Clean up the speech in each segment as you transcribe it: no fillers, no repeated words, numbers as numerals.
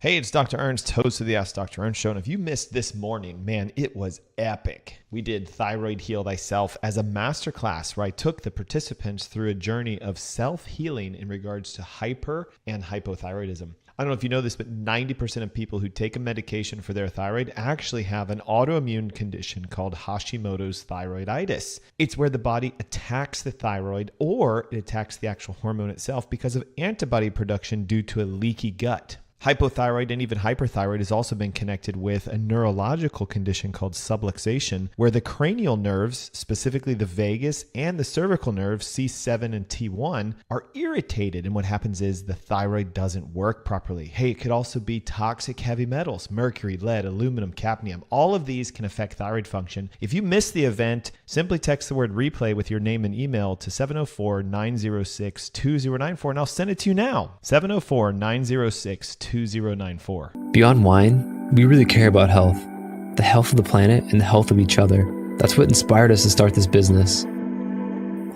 Hey, it's Dr. Ernst, host of the Ask Dr. Ernst Show. And if you missed this morning, man, it was epic. We did Thyroid Heal Thyself as a masterclass where I took the participants through a journey of self-healing in regards to hyper and hypothyroidism. I don't know if you know this, but 90% of people who take a medication for their thyroid actually have an autoimmune condition called Hashimoto's thyroiditis. It's where the body attacks the thyroid or it attacks the actual hormone itself because of antibody production due to a leaky gut. Hypothyroid and even hyperthyroid has also been connected with a neurological condition called subluxation, where the cranial nerves, specifically the vagus and the cervical nerves, C7 and T1, are irritated. And what happens is the thyroid doesn't work properly. Hey, it could also be toxic heavy metals, mercury, lead, aluminum, cadmium. All of these can affect thyroid function. If you missed the event, simply text the word replay with your name and email to 704-906-2094, and I'll send it to you now. 704-906-2094. Beyond wine, we really care about health. The health of the planet and the health of each other. That's what inspired us to start this business.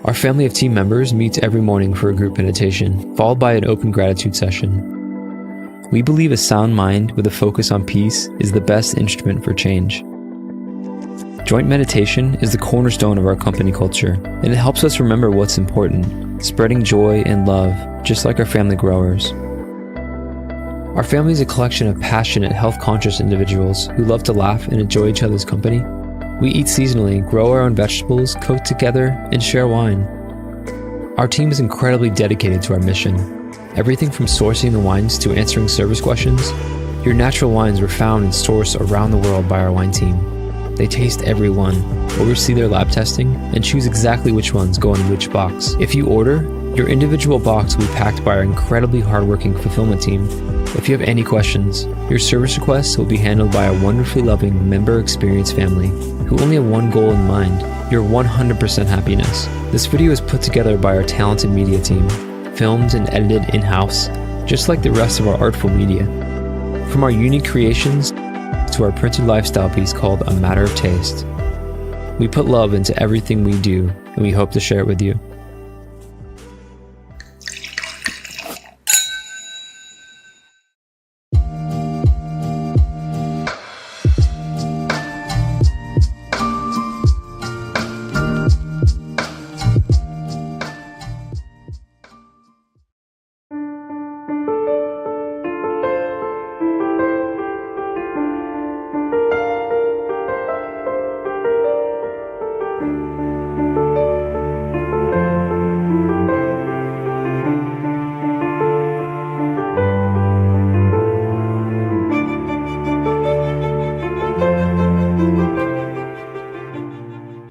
Our family of team members meets every morning for a group meditation, followed by an open gratitude session. We believe a sound mind with a focus on peace is the best instrument for change. Joint meditation is the cornerstone of our company culture, and it helps us remember what's important, spreading joy and love, just like our family growers. Our family is a collection of passionate, health-conscious individuals who love to laugh and enjoy each other's company. We eat seasonally, grow our own vegetables, cook together, and share wine. Our team is incredibly dedicated to our mission. Everything from sourcing the wines to answering service questions. Your natural wines were found and sourced around the world by our wine team. They taste every one, oversee their lab testing, and choose exactly which ones go in which box. If you order, your individual box will be packed by our incredibly hardworking fulfillment team. If you have any questions, your service requests will be handled by a wonderfully loving member experience family who only have one goal in mind, your 100% happiness. This video is put together by our talented media team, filmed and edited in-house, just like the rest of our artful media. From our unique creations to our printed lifestyle piece called A Matter of Taste. We put love into everything we do, and we hope to share it with you.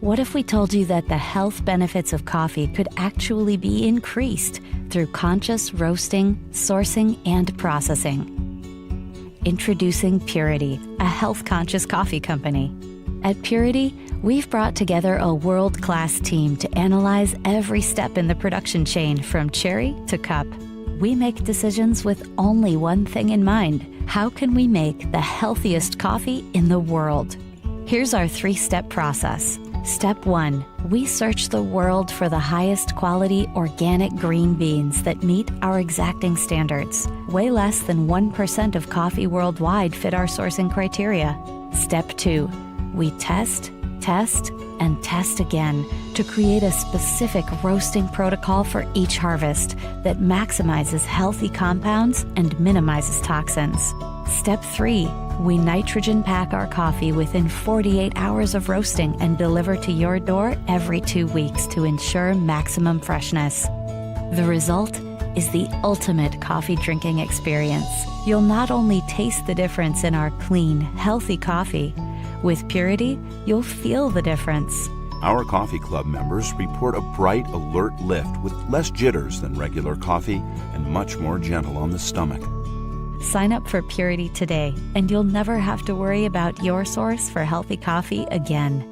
What if we told you that the health benefits of coffee could actually be increased through conscious roasting, sourcing, and processing? Introducing Purity, a health-conscious coffee company. At Purity, we've brought together a world-class team to analyze every step in the production chain from cherry to cup. We make decisions with only one thing in mind: how can we make the healthiest coffee in the world? Here's our 3-step process. Step 1, we search the world for the highest quality organic green beans that meet our exacting standards. Way less than 1% of coffee worldwide fit our sourcing criteria. Step 2, we test, and test again to create a specific roasting protocol for each harvest that maximizes healthy compounds and minimizes toxins. Step 3, we nitrogen pack our coffee within 48 hours of roasting and deliver to your door every 2 weeks to ensure maximum freshness. The result is the ultimate coffee drinking experience. You'll not only taste the difference in our clean, healthy coffee, with Purity, you'll feel the difference. Our coffee club members report a bright, alert lift with less jitters than regular coffee and much more gentle on the stomach. Sign up for Purity today, and you'll never have to worry about your source for healthy coffee again.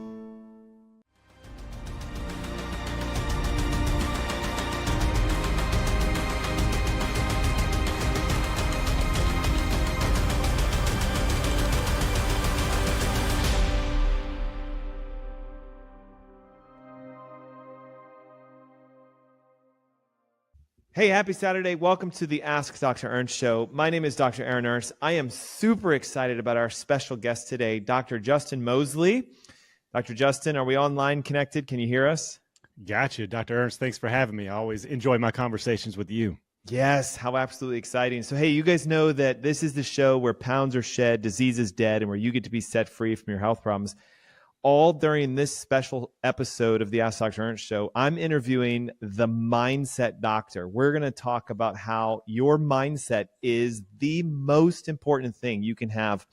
Hey, happy Saturday. Welcome to the Ask Dr. Ernst Show. My name is Dr. Aaron Ernst. I am super excited about our special guest today, Dr. Justin Moseley. Dr. Justin, are we online connected? Can you hear us? Gotcha. Dr. Ernst, thanks for having me. I always enjoy my conversations with you. Yes, how absolutely exciting. So, hey, you guys know that this is the show where pounds are shed, disease is dead, and where you get to be set free from your health problems. All during this special episode of the Ask Dr. Ernst Show, I'm interviewing the mindset doctor. We're going to talk about how your mindset is the most important thing you can have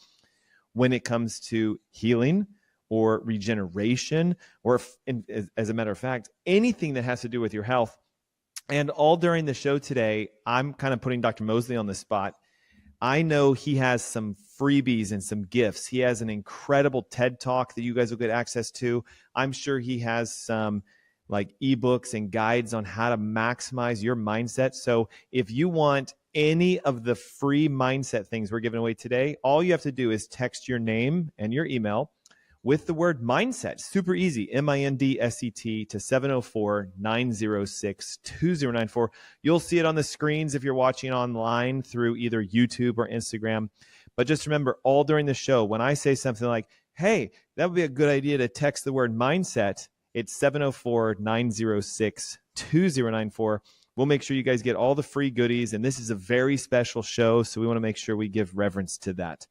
when it comes to healing or regeneration, or as a matter of fact, anything that has to do with your health. And all during the show today, I'm kind of putting Dr. Moseley on the spot. I know he has some freebies and some gifts. He has an incredible TED Talk that you guys will get access to. I'm sure he has some like ebooks and guides on how to maximize your mindset. So if you want any of the free mindset things we're giving away today, all you have to do is text your name and your email with the word mindset. Super easy. MINDSET to 704-906-2094. You'll see it on the screens if you're watching online through either YouTube or Instagram. But just remember, all during the show, when I say something like, hey, that would be a good idea to text the word mindset, it's 704-906-2094. We'll make sure you guys get all the free goodies. And this is a very special show, so we want to make sure we give reverence to that.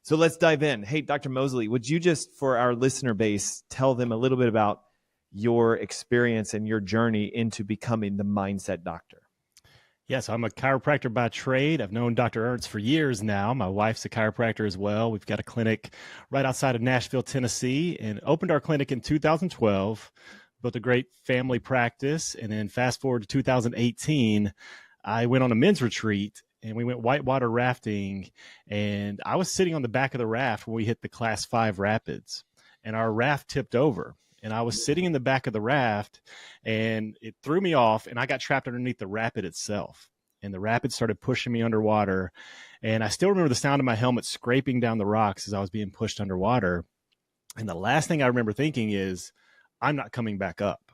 So let's dive in. Hey, Dr. Moseley, would you just, for our listener base, tell them a little bit about your experience and your journey into becoming the mindset doctor? Yes, I'm a chiropractor by trade. I've known Dr. Ernst for years now. My wife's a chiropractor as well. We've got a clinic right outside of Nashville, Tennessee, and opened our clinic in 2012, built a great family practice. And then fast forward to 2018, I went on a men's retreat and we went whitewater rafting, and I was sitting on the back of the raft when we hit the Class 5 rapids, and our raft tipped over, and I was sitting in the back of the raft, and it threw me off, and I got trapped underneath the rapid itself, and the rapid started pushing me underwater, and I still remember the sound of my helmet scraping down the rocks as I was being pushed underwater, and the last thing I remember thinking is, I'm not coming back up,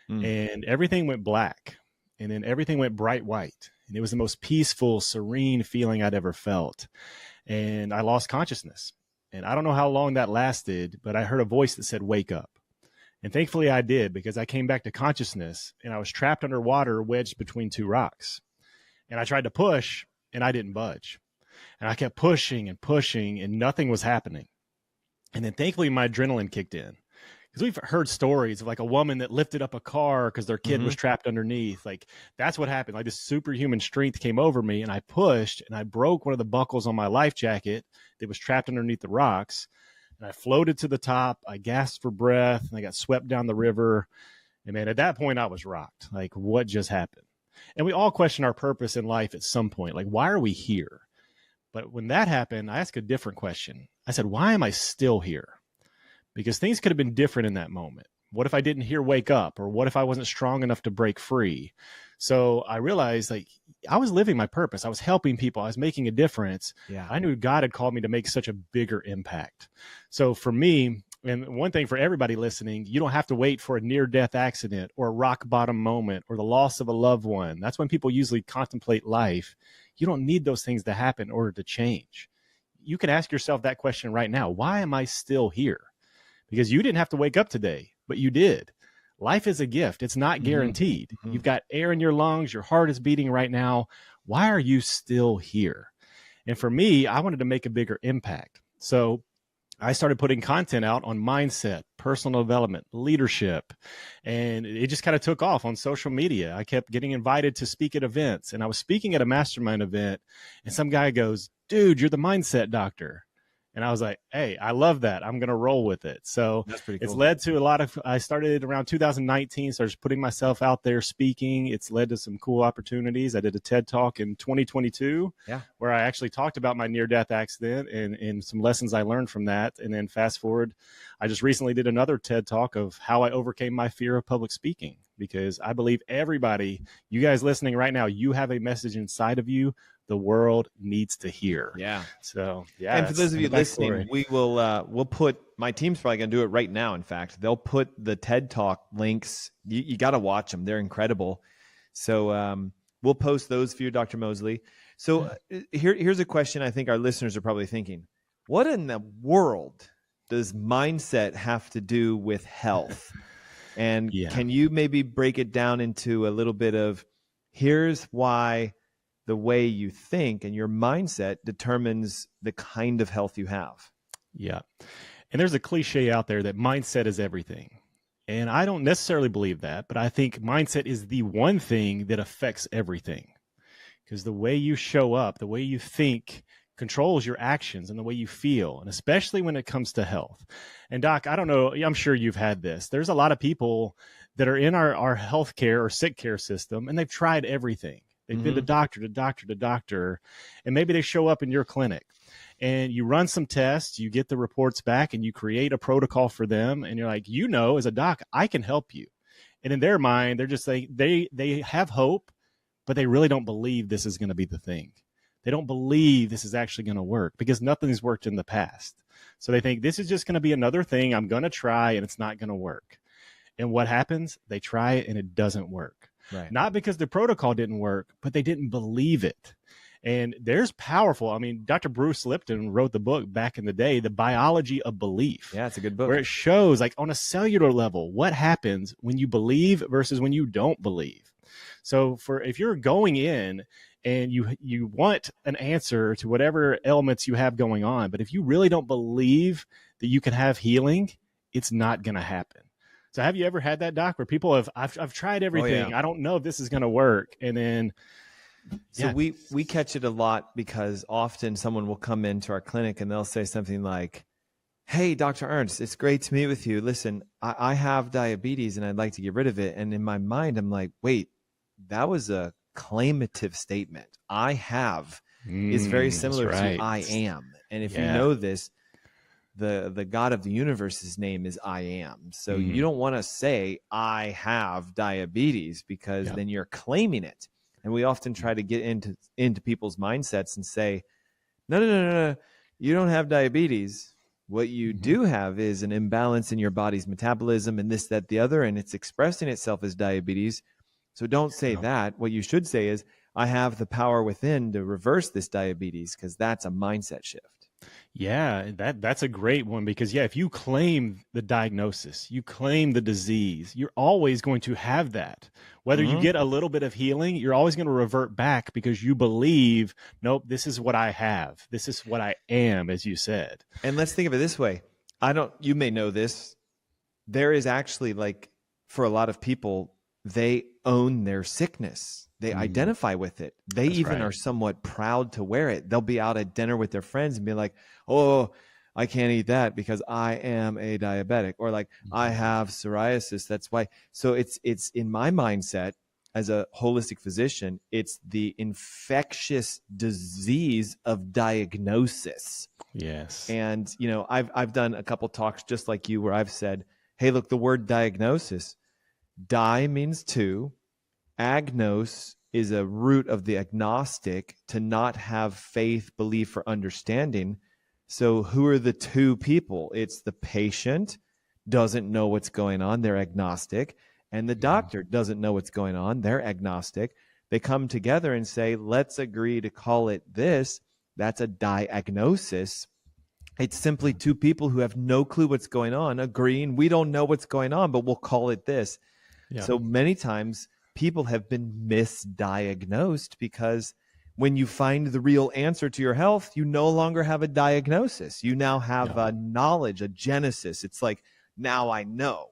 and everything went black, and then everything went bright white. And it was the most peaceful, serene feeling I'd ever felt. And I lost consciousness. And I don't know how long that lasted, but I heard a voice that said, wake up. And thankfully I did, because I came back to consciousness and I was trapped underwater, wedged between two rocks. And I tried to push and I didn't budge. And I kept pushing and pushing and nothing was happening. And then thankfully my adrenaline kicked in. Because we've heard stories of like a woman that lifted up a car because their kid was trapped underneath. Like that's what happened. Like this superhuman strength came over me, and I pushed and I broke one of the buckles on my life jacket that was trapped underneath the rocks. And I floated to the top. I gasped for breath and I got swept down the river. And man, at that point I was rocked. Like what just happened? And we all question our purpose in life at some point. Like, why are we here? But when that happened, I asked a different question. I said, why am I still here? Because things could have been different in that moment. What if I didn't hear wake up? Or what if I wasn't strong enough to break free? So I realized like I was living my purpose. I was helping people. I was making a difference. Yeah. I knew God had called me to make such a bigger impact. So for me, and one thing for everybody listening, you don't have to wait for a near-death accident or a rock bottom moment or the loss of a loved one. That's when people usually contemplate life. You don't need those things to happen in order to change. You can ask yourself that question right now. Why am I still here? Because you didn't have to wake up today, but you did. Life is a gift. It's not guaranteed. You've got air in your lungs. Your heart is beating right now. Why are you still here? And for me, I wanted to make a bigger impact. So I started putting content out on mindset, personal development, leadership, and it just kind of took off on social media. I kept getting invited to speak at events, and I was speaking at a mastermind event, and some guy goes, "Dude, you're the mindset doctor." And I was like, hey, I love that. I'm going to roll with it. So that's pretty cool. It's led to a lot of, I started around 2019. So I was putting myself out there speaking. It's led to some cool opportunities. I did a TED Talk in 2022 where I actually talked about my near-death accident and some lessons I learned from that. And then fast forward, I just recently did another TED Talk of how I overcame my fear of public speaking, because I believe everybody, you guys listening right now, you have a message inside of you the world needs to hear. Yeah. So, yeah. And for those of you listening, we will, we'll put, my team's probably going to do it right now. In fact, they'll put the TED Talk links. You got to watch them. They're incredible. So, We'll post those for you, Dr. Moseley. So here's a question I think our listeners are probably thinking. What in the world does mindset have to do with health? And can you maybe break it down into a little bit of, here's why the way you think and your mindset determines the kind of health you have? Yeah. And there's a cliche out there that mindset is everything. And I don't necessarily believe that, but I think mindset is the one thing that affects everything. Because the way you show up, the way you think controls your actions and the way you feel, and especially when it comes to health. And Doc, I don't know, I'm sure you've had this. There's a lot of people that are in our healthcare or sick care system, and they've tried everything. They've been to doctor, and maybe they show up in your clinic. And you run some tests, you get the reports back, and you create a protocol for them. And you're like, as a doc, I can help you. And in their mind, they're just like, they have hope, but they really don't believe this is going to be the thing. They don't believe this is actually going to work because nothing's worked in the past. So they think this is just going to be another thing I'm going to try, and it's not going to work. And what happens? They try it and it doesn't work. Right. Not because the protocol didn't work, but they didn't believe it. And there's powerful, Dr. Bruce Lipton wrote the book back in the day, The Biology of Belief. Yeah, it's a good book. Where it shows, like, on a cellular level, what happens when you believe versus when you don't believe. So if you're going in and you want an answer to whatever elements you have going on, but if you really don't believe that you can have healing, it's not going to happen. So have you ever had that, Doc, where people I've tried everything. Oh, yeah. I don't know if this is going to work. And then... So we catch it a lot because often someone will come into our clinic and they'll say something like, hey, Dr. Ernst, it's great to meet with you. Listen, I have diabetes and I'd like to get rid of it. And in my mind, I'm like, wait, that was a claimative statement. I have is very similar to I am. And if you know this, the God of the universe's name is I am. So you don't want to say I have diabetes because then you're claiming it. And we often try to get into people's mindsets and say, no, you don't have diabetes. What you do have is an imbalance in your body's metabolism and this, that, the other, and it's expressing itself as diabetes. So don't say that. What you should say is, I have the power within to reverse this diabetes, because that's a mindset shift. Yeah, that's a great one because, if you claim the diagnosis, you claim the disease, you're always going to have that. Whether you get a little bit of healing, you're always going to revert back because you believe, nope, this is what I have. This is what I am, as you said. And let's think of it this way. You may know this. There is actually, like, for a lot of people, they own their sickness. They identify with it. They are somewhat proud to wear it. They'll be out at dinner with their friends and be like, oh, I can't eat that because I am a diabetic, or like I have psoriasis. That's why. So it's in my mindset as a holistic physician, it's the infectious disease of diagnosis. Yes. And, I've done a couple talks just like you where I've said, hey, look, the word diagnosis, di means two. Agnos is a root of the agnostic, to not have faith, belief, or understanding. So who are the two people? It's the patient doesn't know what's going on. They're agnostic. And the doctor doesn't know what's going on. They're agnostic. They come together and say, let's agree to call it this. That's a diagnosis. It's simply two people who have no clue what's going on agreeing, we don't know what's going on, but we'll call it this. Yeah. So many times people have been misdiagnosed because when you find the real answer to your health, you no longer have a diagnosis. You now have a knowledge, a genesis. It's like, now I know.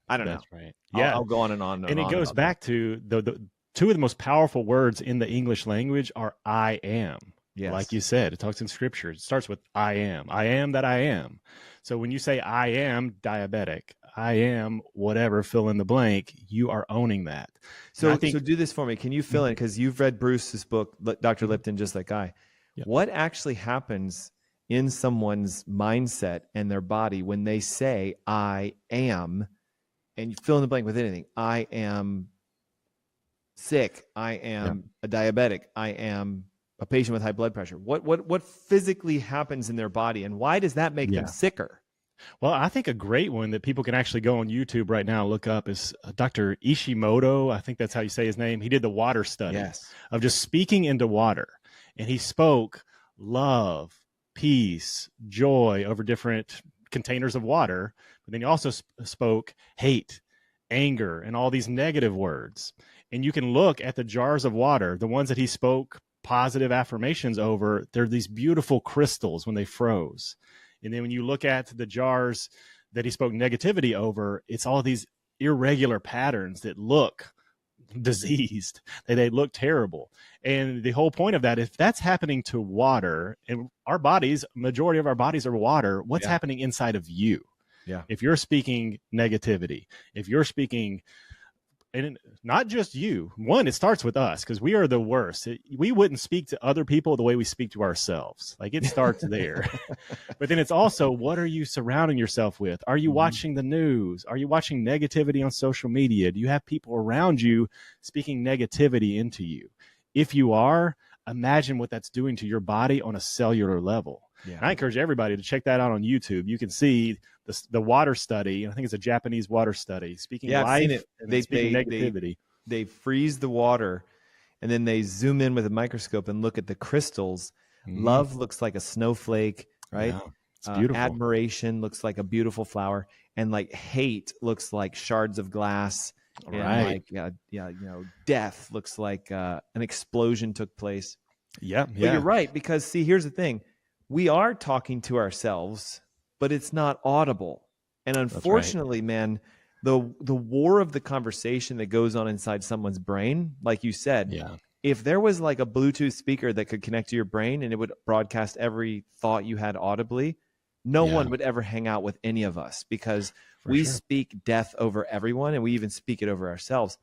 I don't know. That's right. Yeah. I'll go on and on. And it goes back to the two of the most powerful words in the English language are I am. Yes. Like you said, it talks in scripture. It starts with I am. I am that I am. So when you say I am diabetic, I am whatever, fill in the blank, you are owning that. So do this for me. Can you fill in, because you've read Bruce's book, Dr. Lipton, just like I. Yep. What actually happens in someone's mindset and their body when they say I am, and you fill in the blank with anything? I am sick. I am a diabetic. I am a patient with high blood pressure. What physically happens in their body, and why does that make them sicker? Well, I think a great one that people can actually go on YouTube right now and look up is Dr. Ishimoto. I think that's how you say his name. He did the water study of just speaking into water. And he spoke love, peace, joy over different containers of water. But then he also spoke hate, anger, and all these negative words. And you can look at the jars of water, the ones that he spoke positive affirmations over. They're these beautiful crystals when they froze. And then when you look at the jars that he spoke negativity over, it's all these irregular patterns that look diseased, they look terrible. And the whole point of that, if that's happening to water, and our bodies, majority of our bodies are water, what's happening inside of you? Yeah. If you're speaking negativity, if you're speaking, and not just you, one, it starts with us because we are the worst. We wouldn't speak to other people the way we speak to ourselves. Like it starts there. But then it's also, what are you surrounding yourself with? Are you watching the news? Are you watching negativity on social media? Do you have people around you speaking negativity into you? If you are, imagine what that's doing to your body on a cellular level. Yeah. I encourage everybody to check that out on YouTube. You can see the water study. I think it's a Japanese water study speaking life and speaking negativity. They freeze the water and then they zoom in with a microscope and look at the crystals. Love looks like a snowflake, right? Yeah, it's beautiful. Admiration looks like a beautiful flower, and like hate looks like shards of glass. Right. And like death looks like an explosion took place. Yeah. But you're right, because see, here's the thing. We are talking to ourselves, but it's not audible. And unfortunately, man, the war of the conversation that goes on inside someone's brain, like you said, if there was like a Bluetooth speaker that could connect to your brain and it would broadcast every thought you had audibly, no one would ever hang out with any of us, because we speak death over everyone, and we even speak it over ourselves.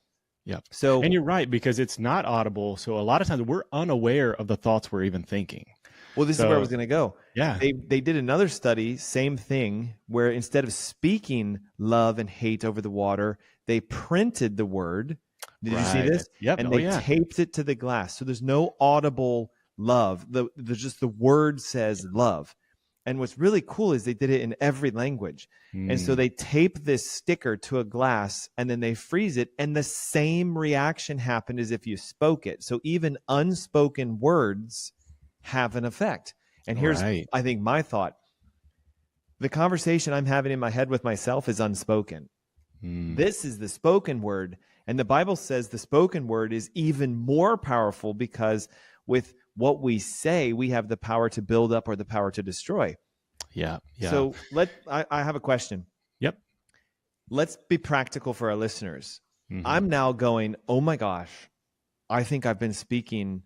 Yeah. So, and you're right, because it's not audible. So a lot of times we're unaware of the thoughts we're even thinking. Well, this is where I was going to go. Yeah. They did another study, same thing, where instead of speaking love and hate over the water, they printed the word. Did you see this? Yep. And they taped it to the glass. So there's no audible love. There's just the word says love. And what's really cool is they did it in every language. And so they tape this sticker to a glass and then they freeze it, and the same reaction happened as if you spoke it. So even unspoken words have an effect. And here's, I think, my thought. The conversation I'm having in my head with myself is unspoken. This is the spoken word. And the Bible says the spoken word is even more powerful, because with what we say, we have the power to build up or the power to destroy. Yeah. So I have a question. Yep. Let's be practical for our listeners. I'm now going, oh my gosh, I think I've been speaking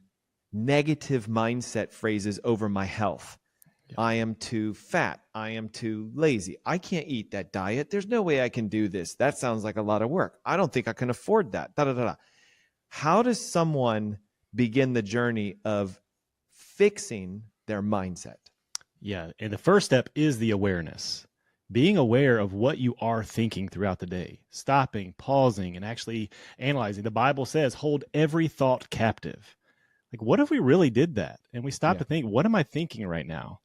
negative mindset phrases over my health. Yep. I am too fat. I am too lazy. I can't eat that diet. There's no way I can do this. That sounds like a lot of work. I don't think I can afford that. How does someone begin the journey of fixing their mindset? Yeah. And the first step is the awareness. Being aware of what you are thinking throughout the day, stopping, pausing, and actually analyzing. The Bible says, hold every thought captive. Like, what if we really did that? And we stop to think, what am I thinking right now?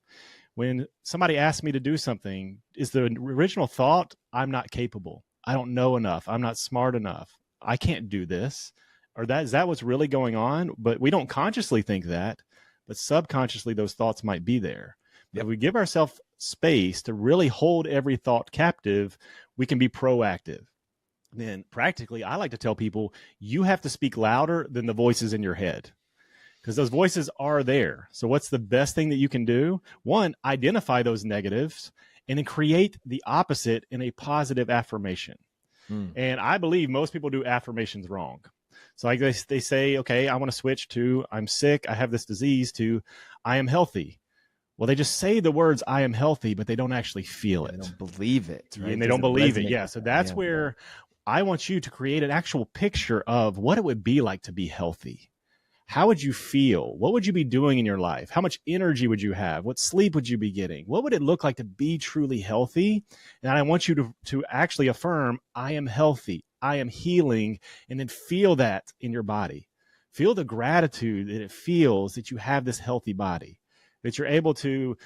When somebody asks me to do something, is the original thought, I'm not capable. I don't know enough. I'm not smart enough. I can't do this. Or is that what's really going on? But we don't consciously think that, but subconsciously those thoughts might be there. If we give ourselves space to really hold every thought captive, we can be proactive. Then practically, I like to tell people, you have to speak louder than the voices in your head, because those voices are there. So what's the best thing that you can do? One, identify those negatives and then create the opposite in a positive affirmation. And I believe most people do affirmations wrong. So like they say, okay, I want to switch to I'm sick, I have this disease, to I am healthy. Well, they just say the words I am healthy, but they don't actually feel it. They don't believe it. Right? And they don't believe it. Yeah. So that's where I want you to create an actual picture of what it would be like to be healthy. How would you feel? What would you be doing in your life? How much energy would you have? What sleep would you be getting? What would it look like to be truly healthy? And I want you to actually affirm, I am healthy, I am healing, and then feel that in your body. Feel the gratitude that it feels that you have this healthy body, that you're able to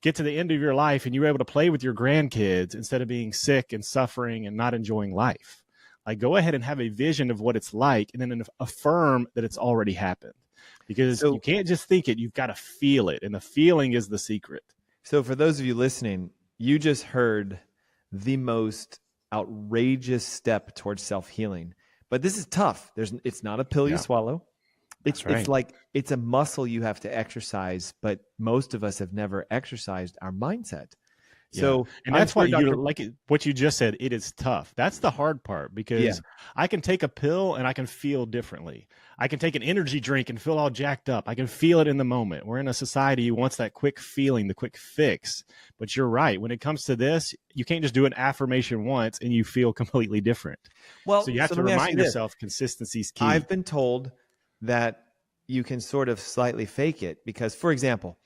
get to the end of your life and you're able to play with your grandkids instead of being sick and suffering and not enjoying life. Like, go ahead and have a vision of what it's like, and then affirm that it's already happened, because you can't just think it, you've got to feel it. And the feeling is the secret. So for those of you listening, you just heard the most outrageous step towards self-healing, but this is tough. It's not a pill you swallow. It's like, it's a muscle you have to exercise, but most of us have never exercised our mindset. So, and that's why what you just said, it is tough. That's the hard part, because I can take a pill and I can feel differently. I can take an energy drink and feel all jacked up. I can feel it in the moment. We're in a society who wants that quick feeling, the quick fix. But you're right. When it comes to this, you can't just do an affirmation once and you feel completely different. Well, so you have to remind yourself consistency is key. I've been told that you can sort of slightly fake it, because, for example,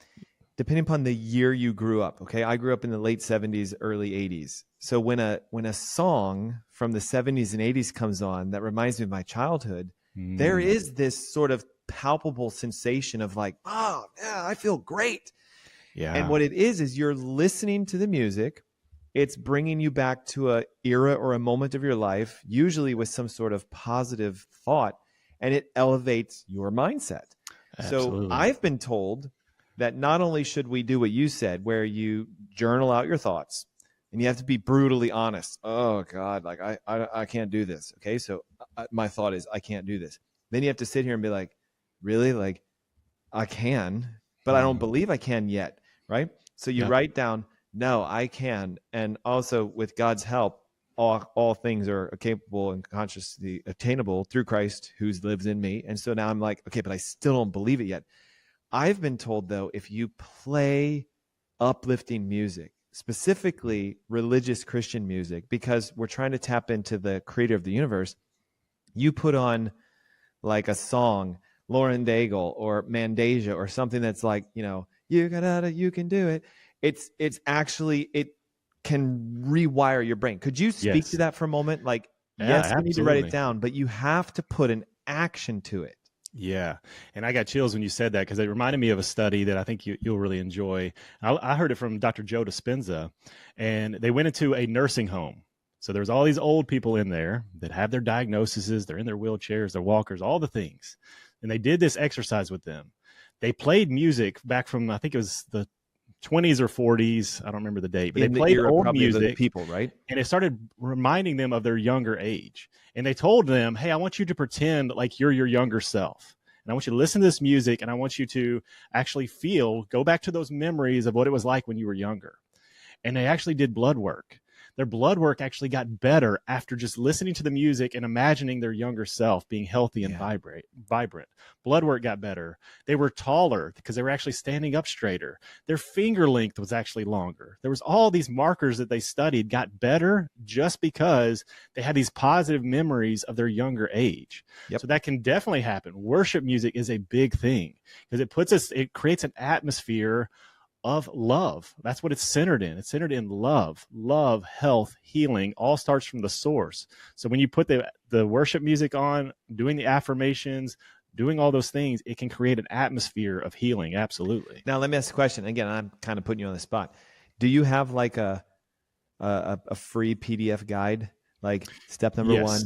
depending upon the year you grew up, okay, I grew up in the late 70s, early 80s. So when a song from the 70s and 80s comes on that reminds me of my childhood, there is this sort of palpable sensation of like, oh, yeah, I feel great. Yeah. And what it is you're listening to the music. It's bringing you back to an era or a moment of your life, usually with some sort of positive thought, and it elevates your mindset. Absolutely. So I've been told that not only should we do what you said, where you journal out your thoughts, and you have to be brutally honest. Oh God, like I can't do this. Okay. So my thought is, I can't do this. Then you have to sit here and be like, really? Like, I can, but I don't believe I can yet. Right. So you write down, no, I can. And also, with God's help, all things are capable and consciously attainable through Christ who lives in me. And so now I'm like, okay, but I still don't believe it yet. I've been told, though, if you play uplifting music, specifically religious Christian music, because we're trying to tap into the creator of the universe, you put on like a song, Lauren Daigle or Mandasia or something that's like, you can do it. It's actually, it can rewire your brain. Could you speak to that for a moment? Like, yes, you need to write it down, but you have to put an action to it. Yeah. And I got chills when you said that, because it reminded me of a study that I think you'll really enjoy. I heard it from Dr. Joe Dispenza, and they went into a nursing home. So there's all these old people in there that have their diagnoses. They're in their wheelchairs, their walkers, all the things. And they did this exercise with them. They played music back from, I think it was the 20s or 40s. I don't remember the date, but they played old music, people, right? And it started reminding them of their younger age. And they told them, hey, I want you to pretend like you're your younger self. And I want you to listen to this music, and I want you to actually go back to those memories of what it was like when you were younger. And they actually did blood work. Their blood work actually got better after just listening to the music and imagining their younger self being healthy and vibrant. Blood work got better. They were taller because they were actually standing up straighter. Their finger length was actually longer. There was all these markers that they studied got better just because they had these positive memories of their younger age. Yep. So that can definitely happen. Worship music is a big thing because it creates an atmosphere of love. That's what it's centered in. It's centered in love, health, healing, all starts from the source. So when you put the worship music on, doing the affirmations, doing all those things, it can create an atmosphere of healing. Absolutely. Now let me ask a question. Again, I'm kind of putting you on the spot. Do you have like a free PDF guide? Like step number 1?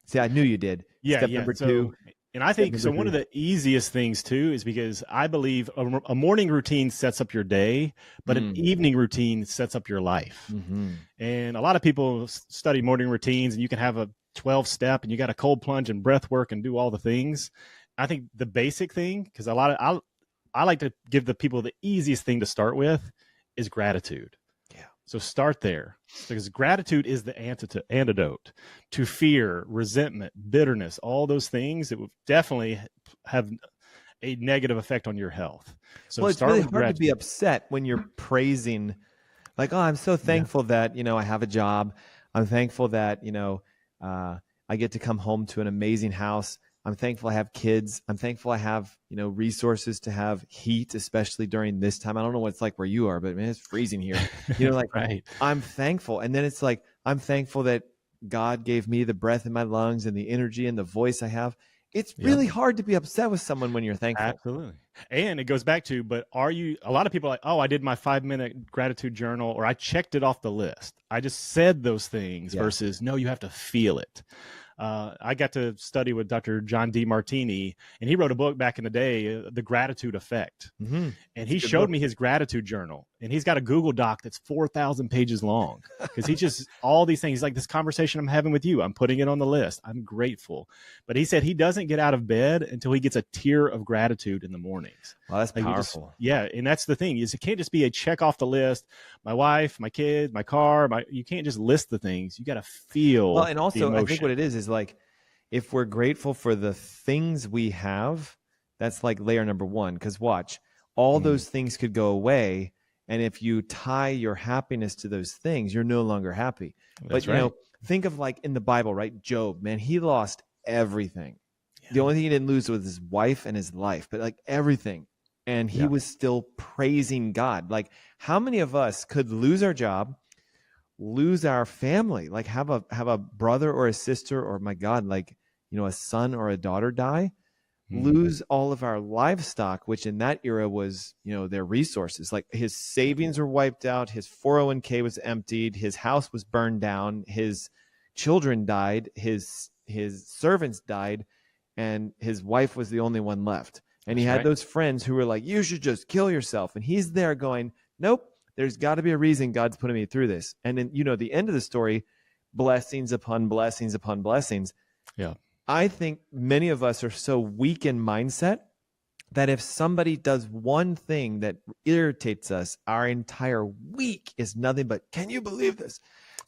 See, I knew you did. Step number 2. And I think so. One of the easiest things too is because I believe a morning routine sets up your day, but an evening routine sets up your life. Mm-hmm. And a lot of people study morning routines, and you can have a 12-step, and you got a cold plunge and breath work and do all the things. I think the basic thing, because I like to give the people the easiest thing to start with is gratitude. So start there, because gratitude is the antidote to fear, resentment, bitterness, all those things that would definitely have a negative effect on your health. So it's really hard to be upset when you're praising, like, oh, I'm so thankful that, I have a job. I'm thankful that, I get to come home to an amazing house. I'm thankful I have kids. I'm thankful I have, resources to have heat, especially during this time. I don't know what it's like where you are, but man, it's freezing here. Right. I'm thankful. And then it's like, I'm thankful that God gave me the breath in my lungs and the energy and the voice I have. It's really hard to be upset with someone when you're thankful. Absolutely. And it goes back to, but a lot of people are like, oh, I did my 5-minute gratitude journal, or I checked it off the list. I just said those things versus, no, you have to feel it. I got to study with Dr. John DeMartini, and he wrote a book back in the day, The Gratitude Effect. Mm-hmm. And he showed me his gratitude journal, and he's got a Google Doc that's 4,000 pages long because he just, all these things, like this conversation I'm having with you, I'm putting it on the list. I'm grateful. But he said he doesn't get out of bed until he gets a tear of gratitude in the mornings. Wow, that's like powerful. And that's the thing, is it can't just be a check off the list. My wife, my kids, my car, you can't just list the things. You got to feel. Well, and also I think what it is like, if we're grateful for the things we have, that's like layer number one. Because watch, all those things could go away. And if you tie your happiness to those things, you're no longer happy. That's but, you know, think of like in the Bible, right? Job, man, he lost everything. Yeah. The only thing he didn't lose was his wife and his life, but like everything. And he was still praising God. Like, how many of us could lose our job, lose our family, like have a brother or a sister, or my God, like, you know, a son or a daughter die, lose all of our livestock, which in that era was, you know, their resources. Like his savings were wiped out, his 401k was emptied, his house was burned down, his children died, his servants died, and his wife was the only one left. And he had those friends who were like, you should just kill yourself. And he's there going, nope, there's got to be a reason God's putting me through this. And then, you know, the end of the story, blessings upon blessings upon blessings. Yeah. I think many of us are so weak in mindset that if somebody does one thing that irritates us, our entire week is nothing but, can you believe this?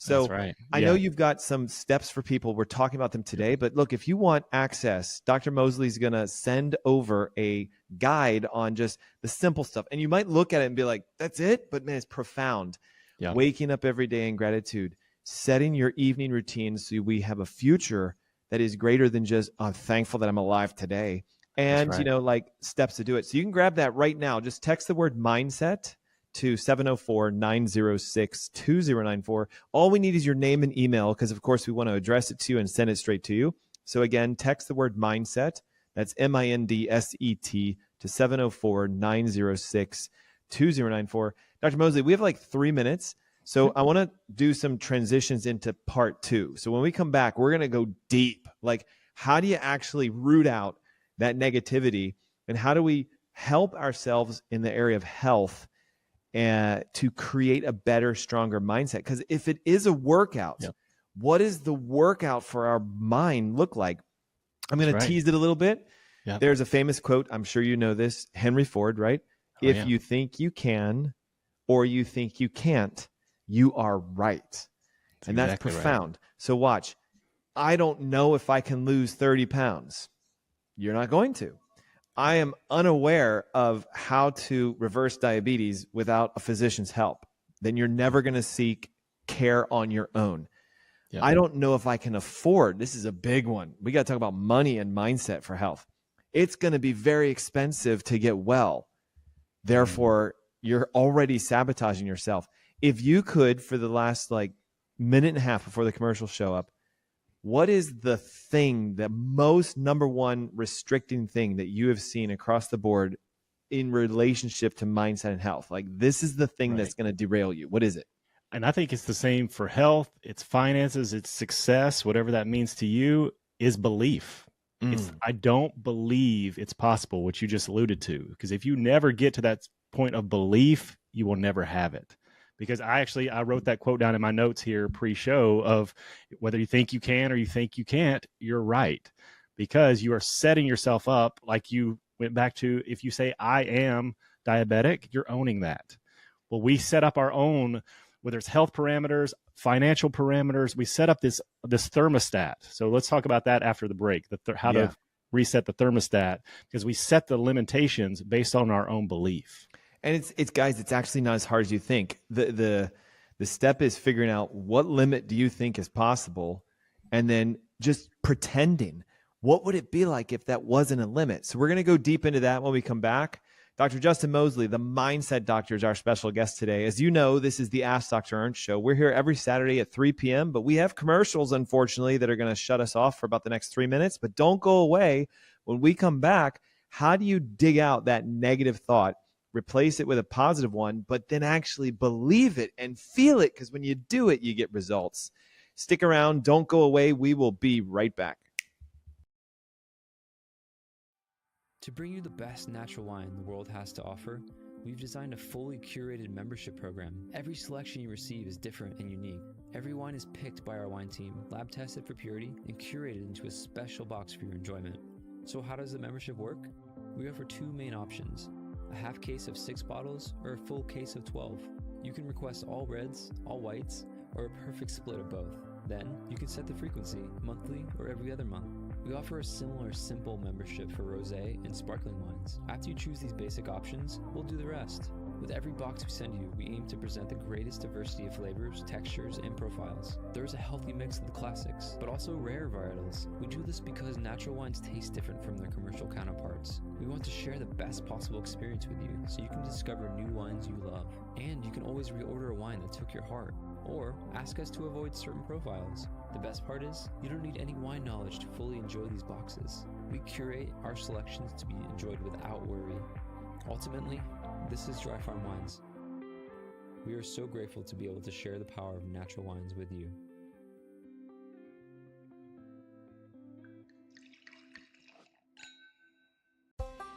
So That's right. I know you've got some steps for people. We're talking about them today, but look, if you want access, Dr. Moseley's going to send over a guide on just the simple stuff. And you might look at it and be like, that's it? But man, it's profound. Yeah. Waking up every day in gratitude, setting your evening routine so we have a future that is greater than just, I'm thankful that I'm alive today. And, you know, like steps to do it. So you can grab that right now. Just text the word mindset to 704-906-2094. All we need is your name and email, because of course we want to address it to you and send it straight to you. So again, text the word mindset. That's MINDSET to 704-906-2094. Dr. Moseley, we have like 3 minutes. So I want to do some transitions into part 2. So when we come back, we're going to go deep. Like, how do you actually root out that negativity, and how do we help ourselves in the area of health to create a better, stronger mindset? Because if it is a workout, what does the workout for our mind look like? I'm going to tease it a little bit. There's a famous quote. I'm sure you know this. Henry Ford, right? If you think you can or you think you can't, you are right. And that's profound. So watch. I don't know if I can lose 30 pounds. You're not going to. I am unaware of how to reverse diabetes without a physician's help. Then you're never going to seek care on your own. I don't know if I can afford, this is a big one. We got to talk about money and mindset for health. It's going to be very expensive to get well. Therefore, you're already sabotaging yourself. If you could, for the last like minute and a half before the commercials show up, what is the thing, the most number one restricting thing that you have seen across the board in relationship to mindset and health? Like, this is the thing that's going to derail you. What is it? And I think it's the same for health, it's finances, it's success, whatever that means to you, is belief. I don't believe it's possible, what you just alluded to. Because if you never get to that point of belief, you will never have it. Because I wrote that quote down in my notes here pre-show of whether you think you can or you think you can't, you're right. Because you are setting yourself up, like you went back to, if you say, I am diabetic, you're owning that. Well, we set up our own, whether it's health parameters, financial parameters, we set up this thermostat. So let's talk about that after the break, how to reset the thermostat, because we set the limitations based on our own belief. And it's guys, it's actually not as hard as you think. The step is figuring out what limit do you think is possible, and then just pretending. What would it be like if that wasn't a limit? So we're going to go deep into that when we come back. Dr. Justin Moseley, the mindset doctor, is our special guest today. As you know, this is the Ask Dr. Ernst Show. We're here every Saturday at 3 p.m., but we have commercials, unfortunately, that are going to shut us off for about the next 3 minutes. But don't go away. When we come back, how do you dig out that negative thought, replace it with a positive one, but then actually believe it and feel it? Because when you do it, you get results. Stick around. Don't go away. We will be right back. To bring you the best natural wine the world has to offer, we've designed a fully curated membership program. Every selection you receive is different and unique. Every wine is picked by our wine team, lab tested for purity, and curated into a special box for your enjoyment. So how does the membership work? We offer two main options: a half case of 6 bottles or a full case of 12. You can request all reds, all whites, or a perfect split of both. Then you can set the frequency, monthly or every other month. We offer a similar simple membership for rosé and sparkling wines. After you choose these basic options, we'll do the rest. With every box we send you, we aim to present the greatest diversity of flavors, textures, and profiles. There is a healthy mix of the classics, but also rare varietals. We do this because natural wines taste different from their commercial counterparts. We want to share the best possible experience with you, so you can discover new wines you love. And you can always reorder a wine that took your heart, or ask us to avoid certain profiles. The best part is, you don't need any wine knowledge to fully enjoy these boxes. We curate our selections to be enjoyed without worry. Ultimately, this is Dry Farm Wines. We are so grateful to be able to share the power of natural wines with you.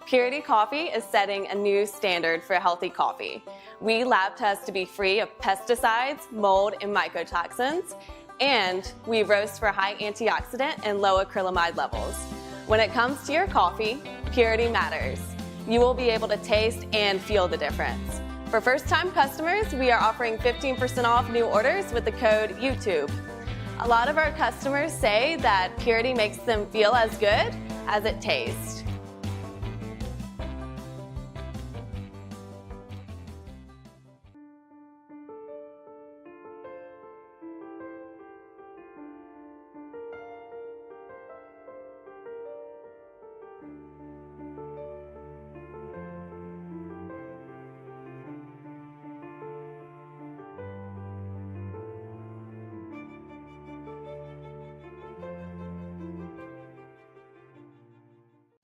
Purity Coffee is setting a new standard for healthy coffee. We lab test to be free of pesticides, mold, and mycotoxins, and we roast for high antioxidant and low acrylamide levels. When it comes to your coffee, purity matters. You will be able to taste and feel the difference. For first-time customers, we are offering 15% off new orders with the code YouTube. A lot of our customers say that purity makes them feel as good as it tastes.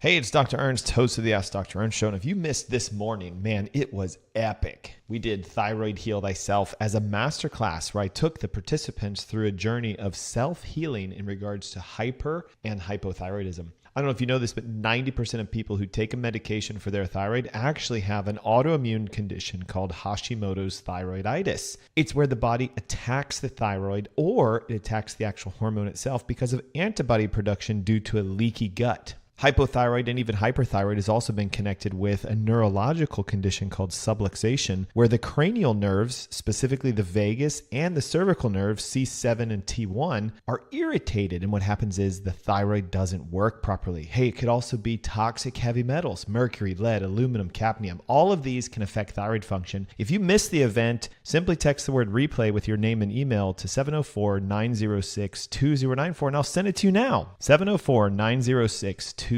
Hey, it's Dr. Ernst, host of the Ask Dr. Ernst Show. And if you missed this morning, man, it was epic. We did Thyroid Heal Thyself as a masterclass where I took the participants through a journey of self-healing in regards to hyper and hypothyroidism. I don't know if you know this, but 90% of people who take a medication for their thyroid actually have an autoimmune condition called Hashimoto's thyroiditis. It's where the body attacks the thyroid, or it attacks the actual hormone itself because of antibody production due to a leaky gut. Hypothyroid and even hyperthyroid has also been connected with a neurological condition called subluxation, where the cranial nerves, specifically the vagus and the cervical nerves, C7 and T1, are irritated. And what happens is the thyroid doesn't work properly. Hey, it could also be toxic heavy metals, mercury, lead, aluminum, cadmium. All of these can affect thyroid function. If you missed the event, simply text the word replay with your name and email to 704-906-2094, and I'll send it to you now. 704-906-2094.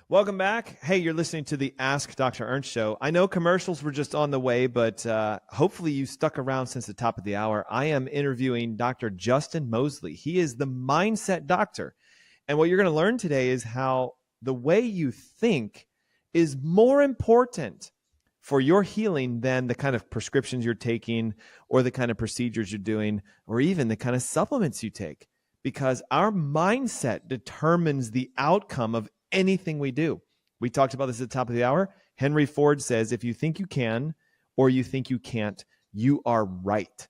Welcome back. Hey, you're listening to the Ask Dr. Ernst Show. I know commercials were just on the way, but hopefully you stuck around since the top of the hour. I am interviewing Dr. Justin Moseley. He is the mindset doctor. And what you're going to learn today is how the way you think is more important for your healing than the kind of prescriptions you're taking or the kind of procedures you're doing or even the kind of supplements you take. Because our mindset determines the outcome of anything we do. We talked about this at the top of the hour. Henry Ford says, if you think you can or you think you can't, you are right.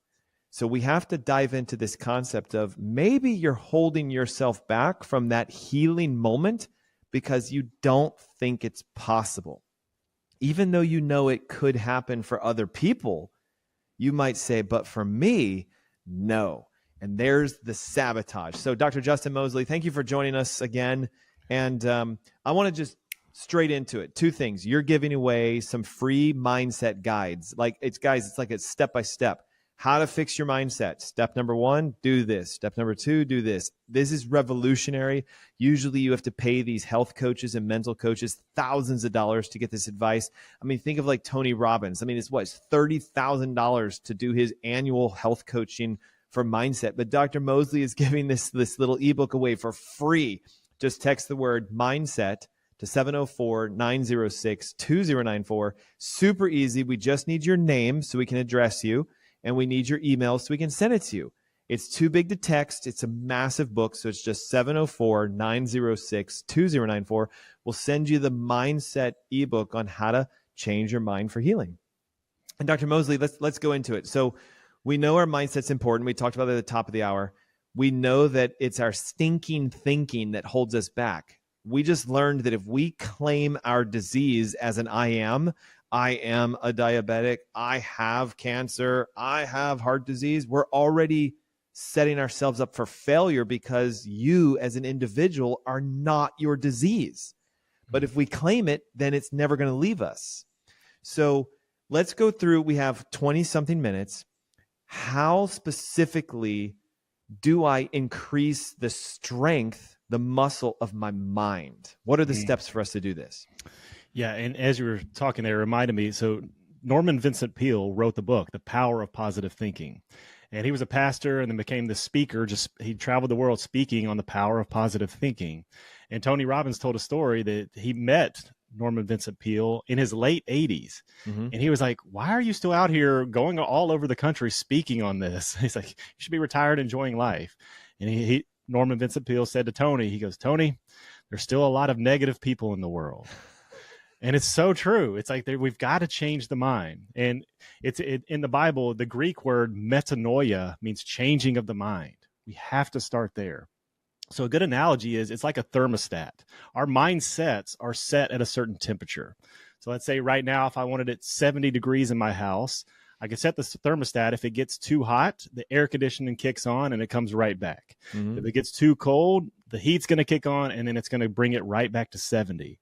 So we have to dive into this concept of maybe you're holding yourself back from that healing moment because you don't think it's possible. Even though you know it could happen for other people, you might say, but for me, no. And there's the sabotage. So Dr. Justin Moseley, thank you for joining us again. And I want to just straight into it. Two things. You're giving away some free mindset guides. It's like a step-by-step. How to fix your mindset. Step number 1, do this. Step number 2, do this. This is revolutionary. Usually you have to pay these health coaches and mental coaches thousands of dollars to get this advice. I mean, think of like Tony Robbins. I mean, it's $30,000 to do his annual health coaching for mindset. But Dr. Moseley is giving this little ebook away for free. Just text the word mindset to 704-906-2094. Super easy. We just need your name so we can address you, and we need your email so we can send it to you. It's too big to text. It's a massive book, so it's just 704-906-2094. We'll send you the mindset ebook on how to change your mind for healing. And Dr. Moseley, let's go into it. So we know our mindset's important. We talked about it at the top of the hour. We know that it's our stinking thinking that holds us back. We just learned that if we claim our disease as an I am a diabetic, I have cancer, I have heart disease, we're already setting ourselves up for failure because you as an individual are not your disease. But if we claim it, then it's never going to leave us. So let's go through, we have 20-something minutes. How specifically do I increase the strength, the muscle of my mind? What are the steps for us to do this? Yeah, and as you were talking there, it reminded me, so Norman Vincent Peale wrote the book, The Power of Positive Thinking. And he was a pastor and then became the speaker. He traveled the world speaking on the power of positive thinking. And Tony Robbins told a story that he met Norman Vincent Peale in his late 80s. Mm-hmm. And he was like, why are you still out here going all over the country speaking on this? He's like, you should be retired, enjoying life. And Norman Vincent Peale said to Tony, he goes, Tony, there's still a lot of negative people in the world. And it's so true. It's like we've got to change the mind. And in the Bible, the Greek word metanoia means changing of the mind. We have to start there. So a good analogy is it's like a thermostat. Our mindsets are set at a certain temperature. So let's say right now, if I wanted it 70 degrees in my house, I could set the thermostat. If it gets too hot, the air conditioning kicks on and it comes right back. Mm-hmm. If it gets too cold, the heat's going to kick on and then it's going to bring it right back to 70.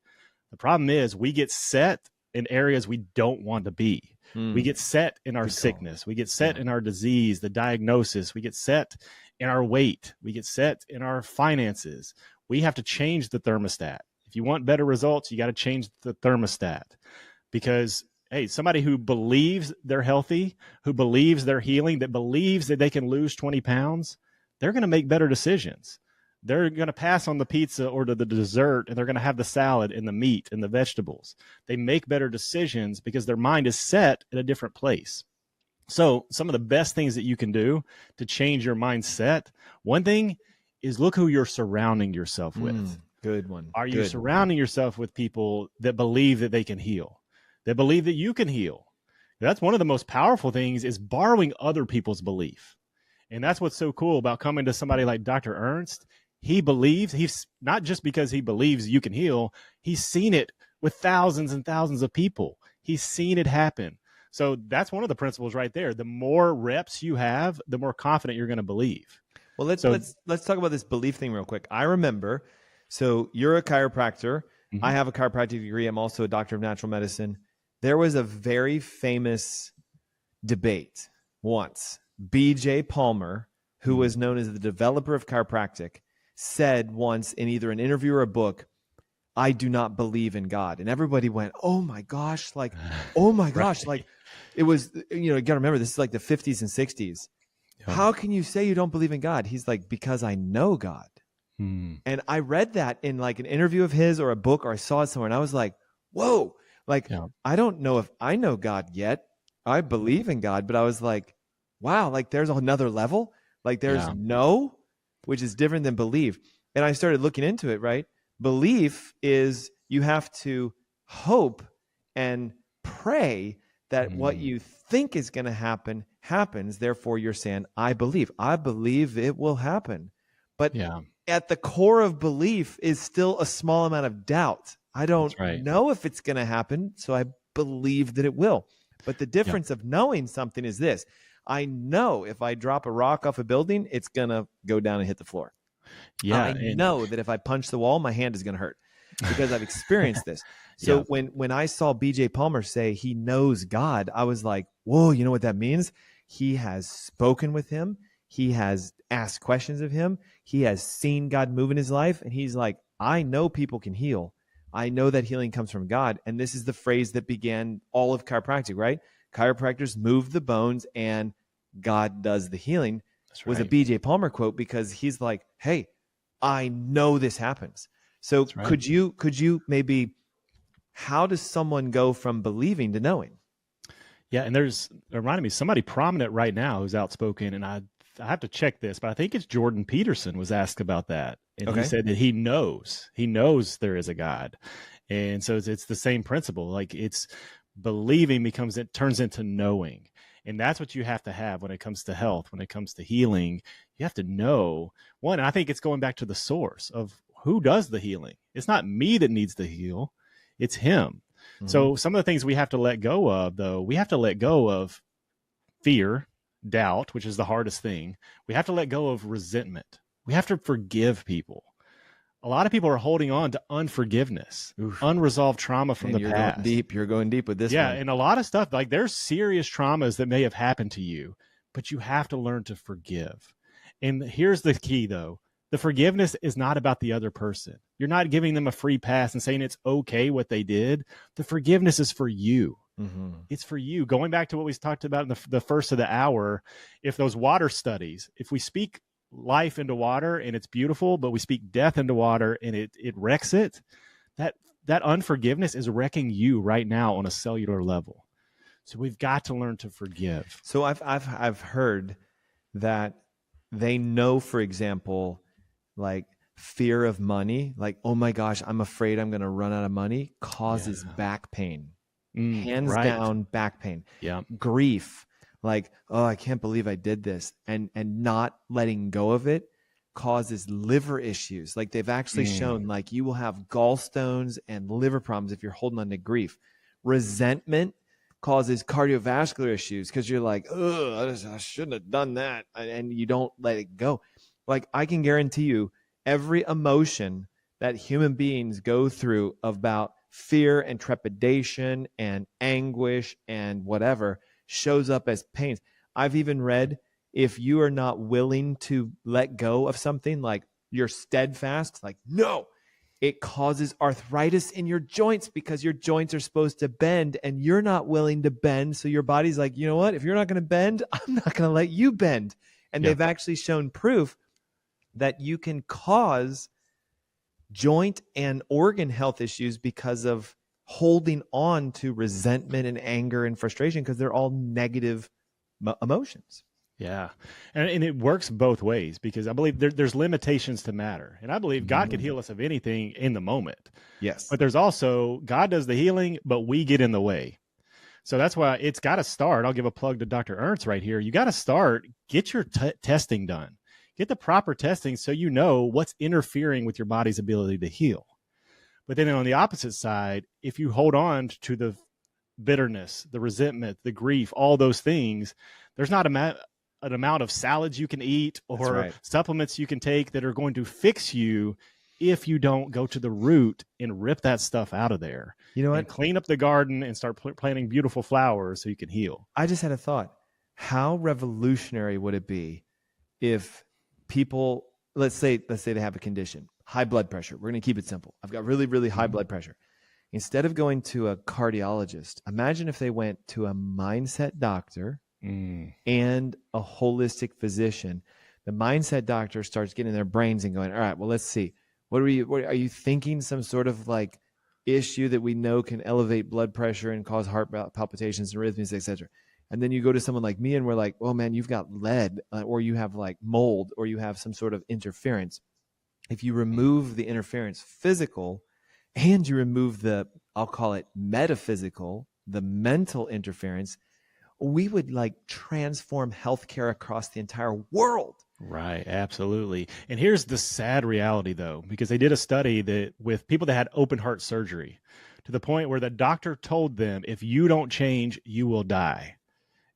The problem is we get set in areas we don't want to be. We get set in our sickness. We get set in our disease, the diagnosis. We get set in our weight. We get set in our finances. We have to change the thermostat. If you want better results, you got to change the thermostat. Because, hey, somebody who believes they're healthy, who believes they're healing, that believes that they can lose 20 pounds, they're going to make better decisions. They're going to pass on the pizza or to the dessert, and they're going to have the salad and the meat and the vegetables. They make better decisions because their mind is set in a different place. So some of the best things that you can do to change your mindset, one thing is look who you're surrounding yourself with. Good one. Are you surrounding yourself with people that believe that they can heal, that believe that you can heal? That's one of the most powerful things, is borrowing other people's belief. And that's what's so cool about coming to somebody like Dr. Ernst. He believes, he's not just because he believes you can heal, he's seen it with thousands and thousands of people. He's seen it happen. So that's one of the principles right there. The more reps you have, the more confident you're going to believe. Well, let's talk about this belief thing real quick. I remember, so you're a chiropractor. Mm-hmm. I have a chiropractic degree. I'm also a doctor of natural medicine. There was a very famous debate once. B.J. Palmer, who was known as the developer of chiropractic, said once in either an interview or a book, I do not believe in God. And everybody went, oh my gosh, like, oh my gosh, Right. like it was, you got to remember, this is like the 50s and 60s. How can you say you don't believe in God? He's like, because I know God. And I read that in like an interview of his or a book, or I saw it somewhere, and I was like, whoa, like, I don't know if I know God yet. I believe in God, but I was like, wow, like there's another level. Like there's know, which is different than believe. And I started looking into it, right? Belief is you have to hope and pray that what you think is going to happen happens. Therefore, you're saying, I believe it will happen. But at the core of belief is still a small amount of doubt. I don't know if it's going to happen, so I believe that it will. But the difference of knowing something is this. I know if I drop a rock off a building, it's going to go down and hit the floor. I know that if I punch the wall, my hand is going to hurt because I've experienced this. So when I saw BJ Palmer say he knows God, I was like, whoa, you know what that means? He has spoken with him. He has asked questions of him. He has seen God move in his life. And he's like, I know people can heal. I know that healing comes from God. And this is the phrase that began all of chiropractic, right? Chiropractors move the bones and God does the healing. Was a BJ Palmer quote, because he's like, hey, I know this happens. So could you maybe, how does someone go from believing to knowing? Yeah. And it reminded me, somebody prominent right now who's outspoken, and I have to check this, but I think it's Jordan Peterson was asked about that. And he said that he knows there is a God. And so it's the same principle. Like it's believing turns into knowing. And that's what you have to have when it comes to health, when it comes to healing. You have to know, one, I think it's going back to the source of who does the healing. It's not me that needs to heal. It's him. So some of the things we have to let go of, though, we have to let go of fear, doubt, which is the hardest thing. We have to let go of resentment. We have to forgive people. A lot of people are holding on to unforgiveness, unresolved trauma from the past. You're going deep with this. Yeah. one. And a lot of stuff, like there's serious traumas that may have happened to you, but you have to learn to forgive. And here's the key, though. The forgiveness is not about the other person. You're not giving them a free pass and saying it's okay what they did. The forgiveness is for you. It's for you. Going back to what we talked about in the first of the hour, if those water studies, if we speak life into water and it's beautiful, but we speak death into water and it wrecks it, that unforgiveness is wrecking you right now on a cellular level. So we've got to learn to forgive. So I've heard that they know, for example, like fear of money, like, oh my gosh, I'm afraid I'm going to run out of money, causes back pain. Hands down back pain. Grief, like, oh, I can't believe I did this, and not letting go of it causes liver issues. Like they've actually shown, like you will have gallstones and liver problems if you're holding on to grief. Resentment causes cardiovascular issues because you're like, oh, I shouldn't have done that, and you don't let it go. Like I can guarantee you, every emotion that human beings go through about fear and trepidation and anguish and whatever shows up as pains. I've even read, if you are not willing to let go of something, like you're steadfast, like, no, it causes arthritis in your joints because your joints are supposed to bend and you're not willing to bend. So your body's like, you know what? If you're not going to bend, I'm not going to let you bend. And they've actually shown proof that you can cause joint and organ health issues because of holding on to resentment and anger and frustration, because they're all negative emotions. Yeah. And it works both ways, because I believe there's limitations to matter. And I believe God could heal us of anything in the moment. Yes. But there's also, God does the healing, but we get in the way. So that's why it's got to start. I'll give a plug to Dr. Ernst right here. You got to start, get your testing done. Get the proper testing so you know what's interfering with your body's ability to heal. But then on the opposite side, if you hold on to the bitterness, the resentment, the grief, all those things, there's not an amount of salads you can eat or supplements you can take that are going to fix you if you don't go to the root and rip that stuff out of there. You know what? And clean up the garden and start planting beautiful flowers so you can heal. I just had a thought. How revolutionary would it be if people, let's say they have a condition. high blood pressure. We're going to keep it simple. I've got really, really high blood pressure. Instead of going to a cardiologist, imagine if they went to a mindset doctor and a holistic physician. The mindset doctor starts getting in their brains and going, all right, well, let's see. What are you thinking? Some sort of like issue that we know can elevate blood pressure and cause heart palpitations and arrhythmias, etc. And then you go to someone like me and we're like, oh man, you've got lead or you have like mold or you have some sort of interference. If you remove the interference physical and you remove the, I'll call it metaphysical, the mental interference, we would like transform healthcare across the entire world. Right. Absolutely. And here's the sad reality though, because they did a study that with people that had open heart surgery to the point where the doctor told them, if you don't change, you will die.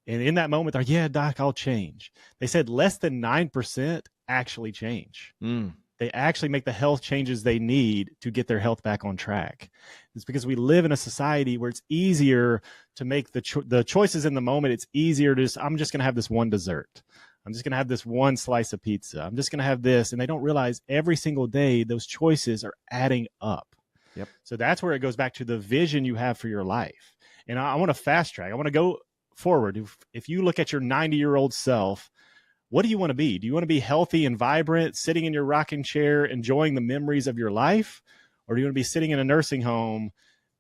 And in that moment, they're, yeah, doc, I'll change. They said less than 9% actually change. They actually make the health changes they need to get their health back on track. It's because we live in a society where it's easier to make the choices in the moment. It's easier to I'm just going to have this one dessert. I'm just going to have this one slice of pizza. I'm just going to have this. And they don't realize every single day those choices are adding up. Yep. So that's where it goes back to the vision you have for your life. And I want to fast track. I want to go forward. If you look at your 90-year-old self, what do you want to be? Do you want to be healthy and vibrant, sitting in your rocking chair, enjoying the memories of your life? Or do you want to be sitting in a nursing home,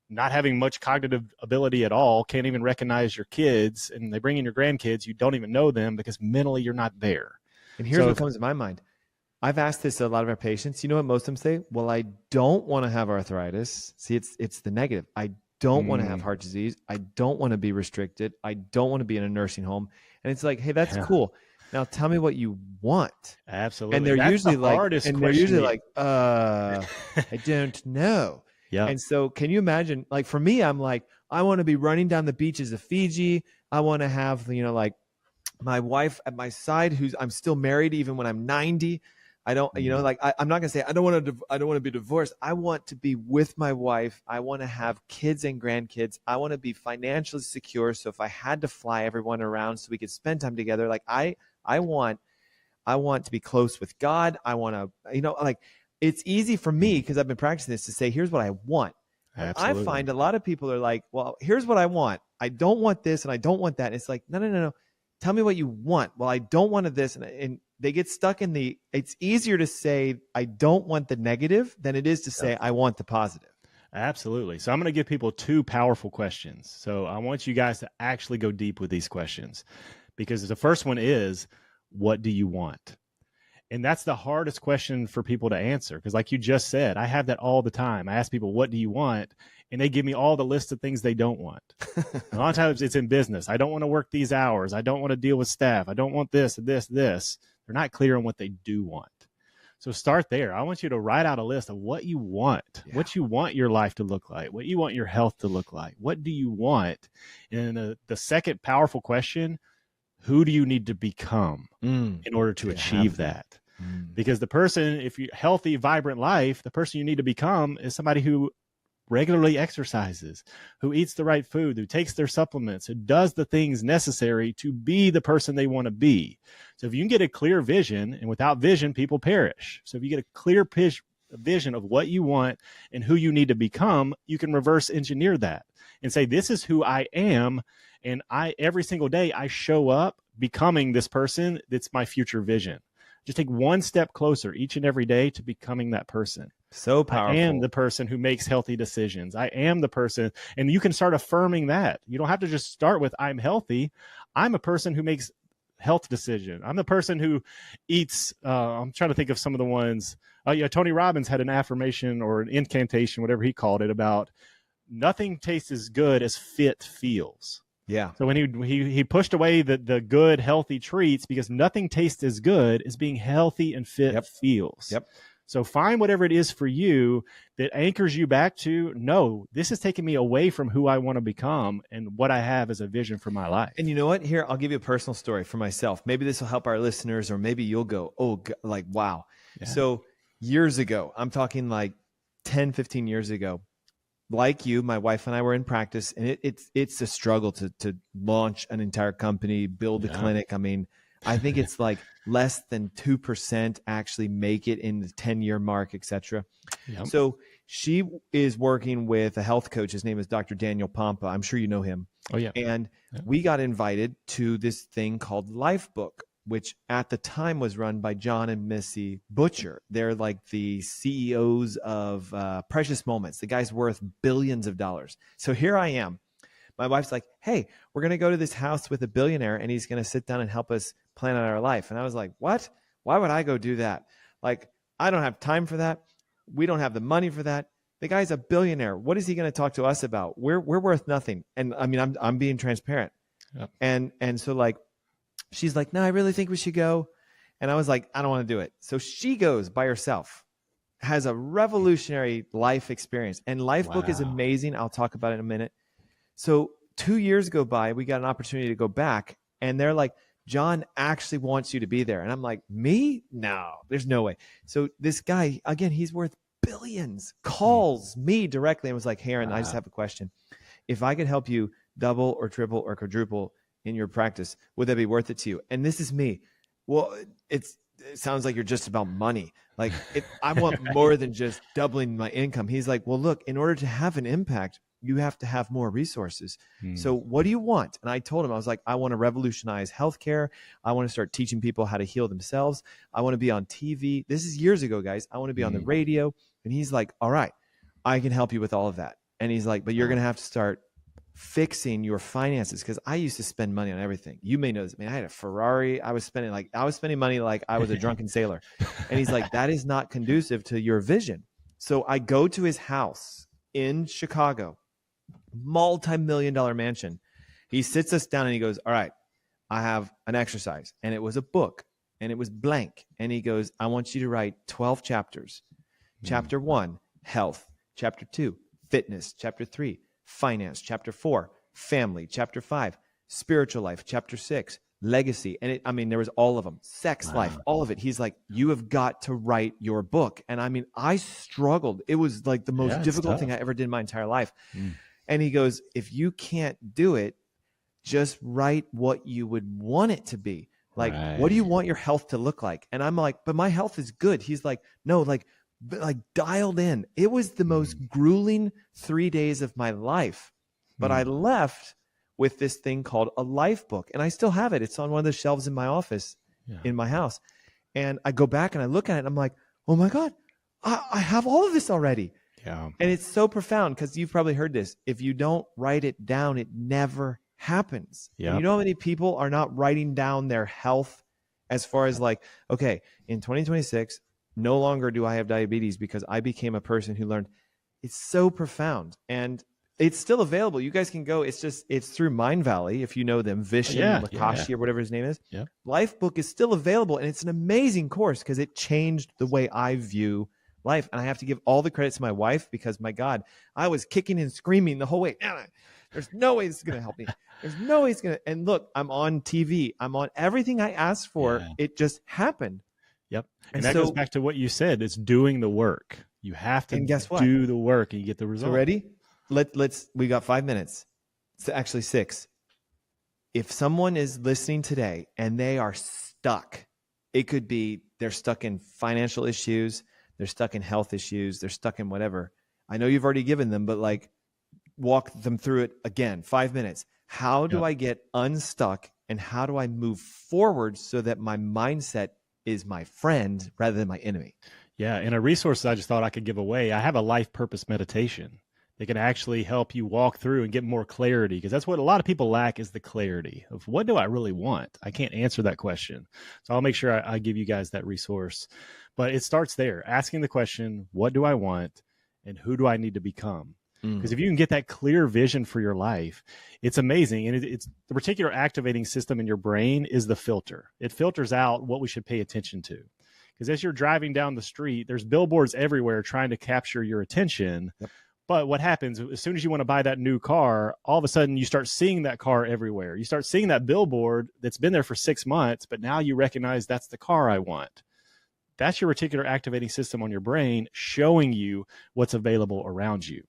not having much cognitive ability at all, can't even recognize your kids, and they bring in your grandkids, you don't even know them because mentally you're not there? And here's what comes to my mind. I've asked this to a lot of our patients. You know what most of them say? Well, I don't want to have arthritis. See, it's the negative. I don't want to have heart disease. I don't want to be restricted. I don't want to be in a nursing home. And it's like, hey, that's cool. Now tell me what you want. Absolutely. And they're usually like, I don't know. Yeah. And so can you imagine, like for me, I'm like, I want to be running down the beaches of Fiji. I want to have, like my wife at my side I'm still married even when I'm 90. I don't, I'm not going to say, I don't want to be divorced. I want to be with my wife. I want to have kids and grandkids. I want to be financially secure. So if I had to fly everyone around so we could spend time together, like I want to be close with God. I want to, it's easy for me because I've been practicing this to say, here's what I want. Absolutely. I find a lot of people are like, well, here's what I want. I don't want this and I don't want that. And it's like, no. Tell me what you want. Well, I don't want this. And they get stuck in it's easier to say, I don't want the negative than it is to say, I want the positive. Absolutely. So I'm going to give people two powerful questions. So I want you guys to actually go deep with these questions, because the first one is, what do you want? And that's the hardest question for people to answer. Because like you just said, I have that all the time. I ask people, what do you want? And they give me all the list of things they don't want. A lot of times it's in business. I don't want to work these hours. I don't want to deal with staff. I don't want this. They're not clear on what they do want. So start there. I want you to write out a list of what you want, what you want your life to look like, what you want your health to look like. What do you want? And the second powerful question, who do you need to become in order to achieve that? Because the person, if you healthy, vibrant life, the person you need to become is somebody who regularly exercises, who eats the right food, who takes their supplements, who does the things necessary to be the person they want to be. So if you can get a clear vision, and without vision, people perish. So if you get a clear vision of what you want and who you need to become, you can reverse engineer that and say, this is who I am. And every single day I show up becoming this person. That's my future vision. Just take one step closer each and every day to becoming that person. So powerful. I am the person who makes healthy decisions. I am the person. And you can start affirming that. You don't have to just start with, I'm healthy. I'm a person who makes health decisions. I'm the person who eats. I'm trying to think of some of the ones. Tony Robbins had an affirmation or an incantation, whatever he called it, about nothing tastes as good as fit feels. Yeah. So when he pushed away the good, healthy treats, because nothing tastes as good as being healthy and fit feels. Yep. So find whatever it is for you that anchors you back to, no, this is taking me away from who I want to become and what I have as a vision for my life. And you know what? Here, I'll give you a personal story for myself. Maybe this will help our listeners, or maybe you'll go, wow. Yeah. So years ago, I'm talking like 10, 15 years ago, like you, my wife and I were in practice, and it's a struggle to launch an entire company, build a clinic. I mean, I think it's like less than 2% actually make it in the 10-year mark, etc. Yep. So she is working with a health coach. His name is Dr. Daniel Pompa. I'm sure you know him. Oh, yeah. And we got invited to this thing called Lifebook, which at the time was run by John and Missy Butcher. They're like the CEOs of Precious Moments. The guy's worth billions of dollars. So here I am. My wife's like, hey, we're going to go to this house with a billionaire and he's going to sit down and help us plan out our life. And I was like, what? Why would I go do that? Like, I don't have time for that. We don't have the money for that. The guy's a billionaire. What is he going to talk to us about? We're worth nothing. And I mean, I'm being transparent. Yep. And so like, she's like, no, I really think we should go. And I was like, I don't want to do it. So she goes by herself, has a revolutionary life experience. And Lifebook is amazing. I'll talk about it in a minute. So 2 years go by, we got an opportunity to go back. And they're like, John actually wants you to be there. And I'm like, me? No, there's no way. So this guy, again, he's worth billions, calls me directly and was like, hey, Aaron, I just have a question. If I could help you double or triple or quadruple in your practice, would that be worth it to you? And this is me. Well, it sounds like you're just about money. Like I want more than just doubling my income. He's like, well, look, in order to have an impact, you have to have more resources. So what do you want? And I told him, I was like, I want to revolutionize healthcare. I want to start teaching people how to heal themselves. I want to be on TV. This is years ago, guys. I want to be on the radio. And he's like, all right, I can help you with all of that. And he's like, but you're going to have to start fixing your finances. Cause I used to spend money on everything. You may know this, man. I had a Ferrari. I was spending money like I was a drunken sailor. And he's like, that is not conducive to your vision. So I go to his house in Chicago, multi-million-dollar mansion. He sits us down and he goes, all right, I have an exercise. And it was a book and it was blank. And he goes, I want you to write 12 chapters. Chapter 1, health. Chapter 2, fitness. Chapter 3, finance. Chapter 4, family. Chapter 5, spiritual life. Chapter 6, legacy. And there was all of them. Sex life, all of it. He's like, you have got to write your book. And I struggled. It was like the most difficult thing I ever did in my entire life. And he goes, if you can't do it, just write what you would want it to be. Like, what do you want your health to look like? And I'm like, but my health is good. He's like, no, like dialed in. It was the most grueling 3 days of my life. But I left with this thing called a life book. And I still have it. It's on one of the shelves in my office, in my house. And I go back and I look at it and I'm like, oh my God, I have all of this already. Yeah. And it's so profound because you've probably heard this. If you don't write it down, it never happens. Yeah. You know how many people are not writing down their health as far as like, okay, in 2026, no longer do I have diabetes because I became a person who learned. It's so profound. And it's still available. You guys can go. It's through Mind Valley. If you know them, Vishen Makashi or whatever his name is. Yeah. Lifebook is still available. And it's an amazing course because it changed the way I view life. And I have to give all the credit to my wife because my God, I was kicking and screaming the whole way. There's no way this is going to help me. There's no way it's going to. And look, I'm on TV. I'm on everything I asked for. Yeah. It just happened. Yep. And that goes back to what you said. It's doing the work. You have to do the work and you get the result. So ready? We got 5 minutes. It's actually 6. If someone is listening today and they are stuck, it could be they're stuck in financial issues. They're stuck in health issues. They're stuck in whatever. I know you've already given them, but like walk them through it again. 5 minutes. How do I get unstuck and how do I move forward so that my mindset is my friend rather than my enemy? Yeah. And a resource I just thought I could give away. I have a life purpose meditation that can actually help you walk through and get more clarity, because that's what a lot of people lack, is the clarity of what do I really want? I can't answer that question. So I'll make sure I give you guys that resource. But it starts there, asking the question, what do I want and who do I need to become? Because if you can get that clear vision for your life, it's amazing. And it's the reticular activating system in your brain is the filter. It filters out what we should pay attention to. Because as you're driving down the street, there's billboards everywhere trying to capture your attention. Yep. But what happens as soon as you want to buy that new car, all of a sudden you start seeing that car everywhere. You start seeing that billboard that's been there for 6 months, but now you recognize that's the car I want. That's your reticular activating system on your brain showing you what's available around you.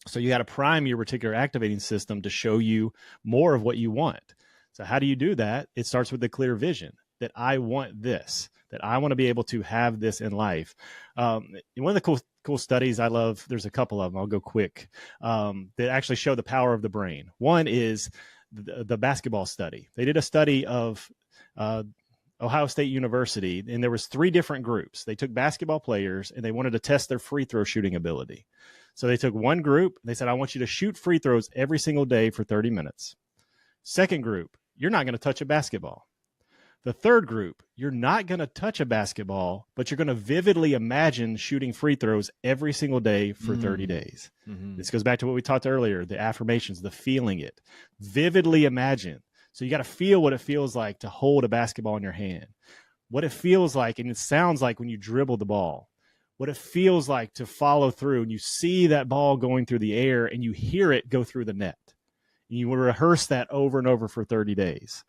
So you got to prime your reticular activating system to show you more of what you want. So how do you do that? It starts with the clear vision. that I want this, that I want to be able to have this in life. One of the cool studies I love, there's a couple of them, I'll go quick, that actually show the power of the brain. One is the basketball study. They did a study of Ohio State University, and there was 3 different groups. They took basketball players and they wanted to test their free throw shooting ability. So they took one group, they said, I want you to shoot free throws every single day for 30 minutes. Second group, you're not going to touch a basketball. The third group, you're not going to touch a basketball, but you're going to vividly imagine shooting free throws every single day for 30 days. Mm-hmm. This goes back to what we talked earlier, the affirmations, the feeling it. Vividly imagine. So you got to feel what it feels like to hold a basketball in your hand, what it feels like, and it sounds like when you dribble the ball, what it feels like to follow through and you see that ball going through the air and you hear it go through the net. And you will rehearse that over and over for 30 days.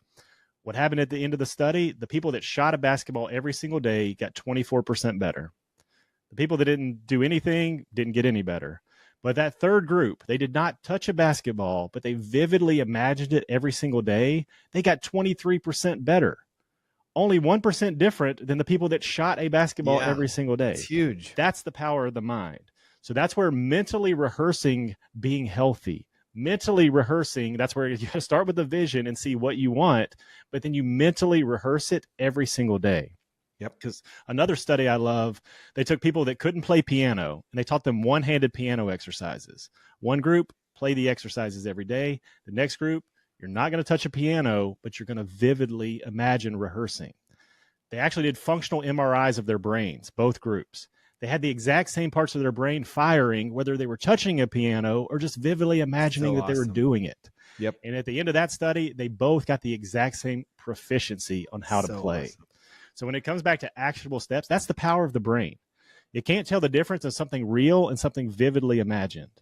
What happened at the end of the study? The people that shot a basketball every single day got 24% better. The people that didn't do anything didn't get any better. But that third group, they did not touch a basketball, but they vividly imagined it every single day. They got 23% better. Only 1% different than the people that shot a basketball every single day. It's huge. That's the power of the mind. So that's where mentally rehearsing being healthy, mentally rehearsing, that's where you got to start with the vision and see what you want, but then you mentally rehearse it every single day. Yep. Because another study I love, they took people that couldn't play piano and they taught them one-handed piano exercises. One group, play the exercises every day. The next group, you're not going to touch a piano, but you're going to vividly imagine rehearsing. They actually did functional MRIs of their brains, both groups. They had the exact same parts of their brain firing, whether they were touching a piano or just vividly imagining that they were doing it. Yep. And at the end of that study, they both got the exact same proficiency on how to play. Awesome. So when it comes back to actionable steps, that's the power of the brain. You can't tell the difference in something real and something vividly imagined.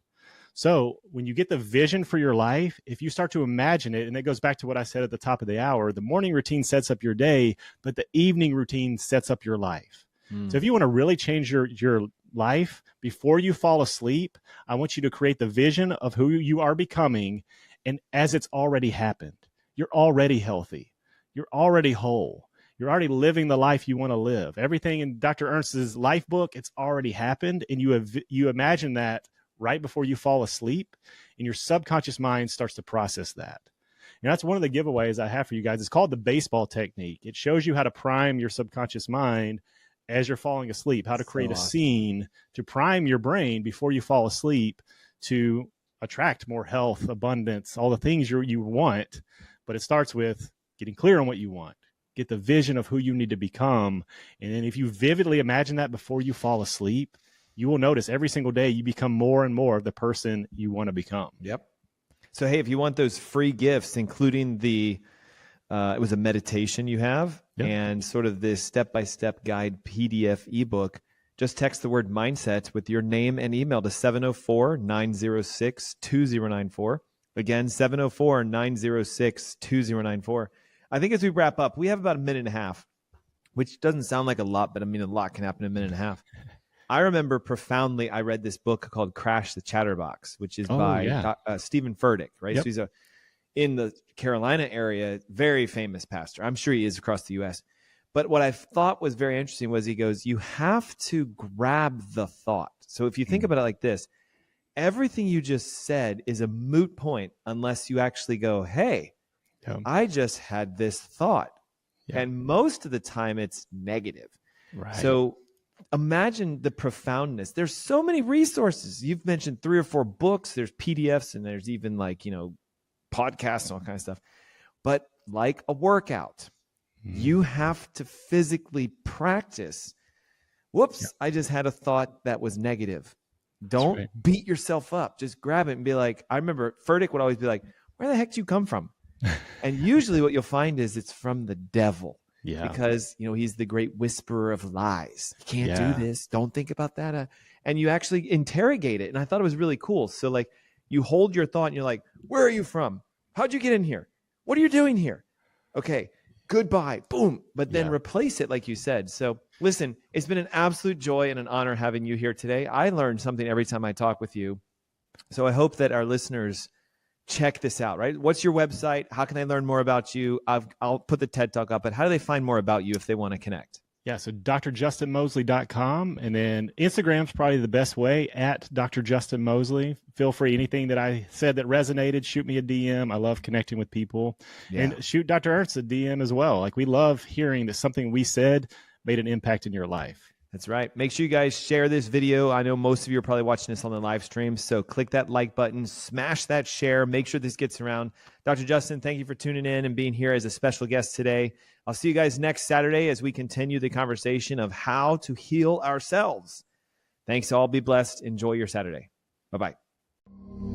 So when you get the vision for your life, if you start to imagine it, and it goes back to what I said at the top of the hour, the morning routine sets up your day, but the evening routine sets up your life. So if you want to really change your life before you fall asleep, I want you to create the vision of who you are becoming. And as it's already happened, you're already healthy. You're already whole. You're already living the life you want to live. Everything in Dr. Ernst's life book, it's already happened. And you imagine that right before you fall asleep, and your subconscious mind starts to process that. And that's one of the giveaways I have for you guys. It's called the baseball technique. It shows you how to prime your subconscious mind as you're falling asleep, how to create a scene to prime your brain before you fall asleep to attract more health, abundance, all the things you want. But it starts with getting clear on what you want. Get the vision of who you need to become. And then if you vividly imagine that before you fall asleep, you will notice every single day you become more and more of the person you want to become. Yep. So, hey, if you want those free gifts, including it was a meditation you have and sort of this step-by-step guide PDF ebook, just text the word mindset with your name and email to 704-906-2094. Again, 704-906-2094. I think as we wrap up, we have about a minute and a half, which doesn't sound like a lot, but I mean, a lot can happen in a minute and a half. I remember profoundly, I read this book called Crash the Chatterbox, which is by Stephen Furtick, right? Yep. So he's in the Carolina area, very famous pastor. I'm sure he is across the U.S. But what I thought was very interesting was he goes, you have to grab the thought. So if you think about it like this, everything you just said is a moot point unless you actually go, hey, I just had this thought. And most of the time it's negative. Right. So imagine the profoundness. There's so many resources. You've mentioned 3 or 4 books. There's PDFs and there's even podcasts and all kinds of stuff. But like a workout, you have to physically practice. Whoops, I just had a thought that was negative. Don't beat yourself up. Just grab it and be like, I remember Furtick would always be like, where the heck did you come from? And usually what you'll find is it's from the devil. Yeah. Because, he's the great whisperer of lies. You can't do this. Don't think about that. And you actually interrogate it. And I thought it was really cool. So you hold your thought and you're like, where are you from? How'd you get in here? What are you doing here? Okay, goodbye. Boom. But then replace it like you said. So listen, it's been an absolute joy and an honor having you here today. I learned something every time I talk with you. So I hope that our listeners check this out, right? What's your website? How can I learn more about you? I'll put the TED Talk up, but how do they find more about you if they want to connect? Yeah, so drjustinmoseley.com, and then Instagram's probably the best way, at Dr. Justin Moseley. Feel free, anything that I said that resonated, shoot me a DM. I love connecting with people. Yeah. And shoot Dr. Ernst a DM as well. Like, we love hearing that something we said made an impact in your life. That's right. Make sure you guys share this video. I know most of you are probably watching this on the live stream, so click that like button, smash that share, make sure this gets around. Dr. Justin, thank you for tuning in and being here as a special guest today. I'll see you guys next Saturday as we continue the conversation of how to heal ourselves. Thanks all. Be blessed. Enjoy your Saturday. Bye-bye.